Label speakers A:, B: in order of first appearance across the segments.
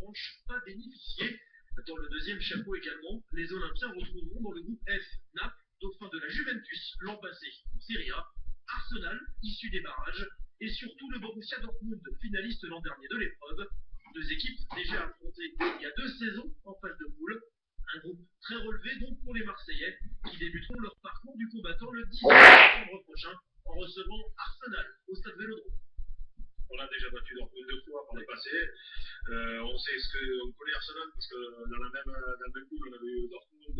A: revanche pas bénéficié. Dans le deuxième chapeau également, les Olympiens retrouveront dans le groupe F Naples, dauphin de la Juventus l'an passé en Serie A, Arsenal, issu des barrages, et surtout le Borussia Dortmund, finaliste l'an dernier de l'épreuve. Deux équipes déjà affrontées il y a 2 saisons en phase de poule. Un groupe très relevé donc pour les Marseillais, qui débuteront leur parcours du combattant le 18 septembre prochain en recevant Arsenal au stade Vélodrome.
B: On a déjà battu Dortmund 2 fois par le passé. On connaît Arsenal parce que dans le même pool, on avait eu Dortmund,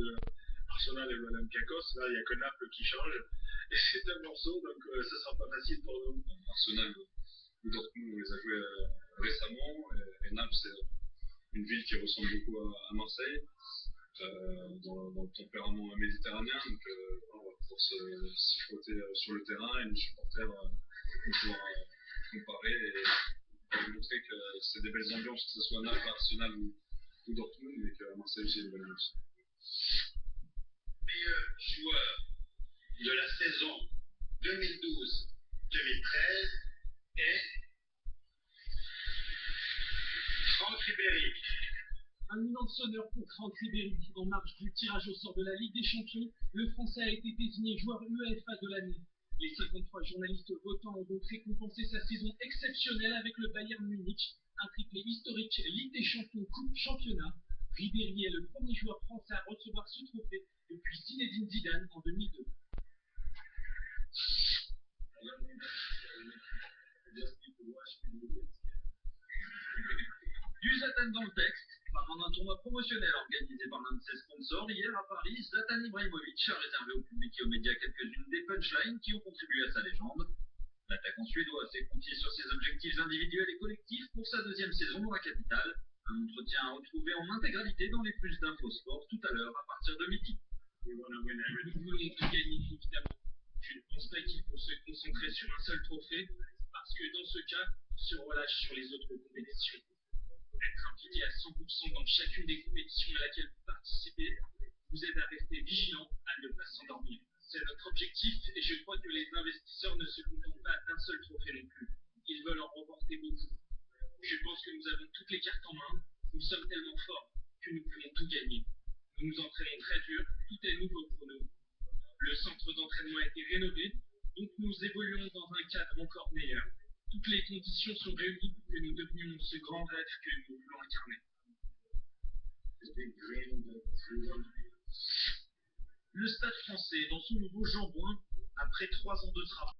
B: Arsenal et l'Olympiakos. Là, il n'y a que Naples qui change. Et c'est un morceau, donc ça ne sera pas facile pour nous.
C: Arsenal ou Dortmund, on les a joués récemment. Et Naples, c'est une ville qui ressemble beaucoup à Marseille, dans le tempérament méditerranéen. Donc, on va pouvoir s'y frotter sur le terrain et nos supporters vont pouvoir comparer et montrer que c'est des belles ambiances, que ce soit Naples, Arsenal ou Dortmund, mais qu'à Marseille aussi, il y a des belles ambiances.
D: Meilleur joueur de la saison 2012-2013 est Franck Ribéry.
E: Un immense honneur pour Franck Ribéry. En marge du tirage au sort de la Ligue des Champions, le Français a été désigné joueur UEFA de l'année. Les 53 journalistes votants ont donc récompensé sa saison exceptionnelle avec le Bayern Munich, un triplé historique Ligue des Champions Coupe Championnat. Ribéry est le premier joueur français à recevoir ce trophée depuis Zinedine Zidane en 2002.
A: Du Zlatan dans le texte, parlant d'un tournoi promotionnel organisé par l'un de ses sponsors, hier à Paris, Zlatan Ibrahimovic a réservé au public et aux médias quelques-unes des punchlines qui ont contribué à sa légende. L'attaquant suédois s'est confié sur ses objectifs individuels et collectifs pour sa deuxième saison dans la capitale. Un entretien à retrouver en intégralité dans les plus d'infos sport tout à l'heure à partir de midi.
E: Nous voulons tout gagner, évidemment. Je ne pense pas qu'il faut se concentrer sur un seul trophée, parce que dans ce cas, on se relâche sur les autres compétitions. Être impliqué à 100% dans chacune des compétitions à laquelle vous participez vous aide à rester vigilant, à ne pas s'endormir. C'est notre objectif et je crois que les investisseurs ne se contentent pas d'un seul trophée non plus. Ils veulent en remporter beaucoup. Je pense que nous avons toutes les cartes en main. Nous sommes tellement forts que nous pouvons tout gagner. Nous nous entraînons très dur, tout est nouveau pour nous. Le centre d'entraînement a été rénové, donc nous évoluons dans un cadre encore meilleur. Toutes les conditions sont réunies pour que nous devenions ce grand rêve que nous voulons incarner.
A: Le Stade français, dans son nouveau jambouin, après 3 ans de travail.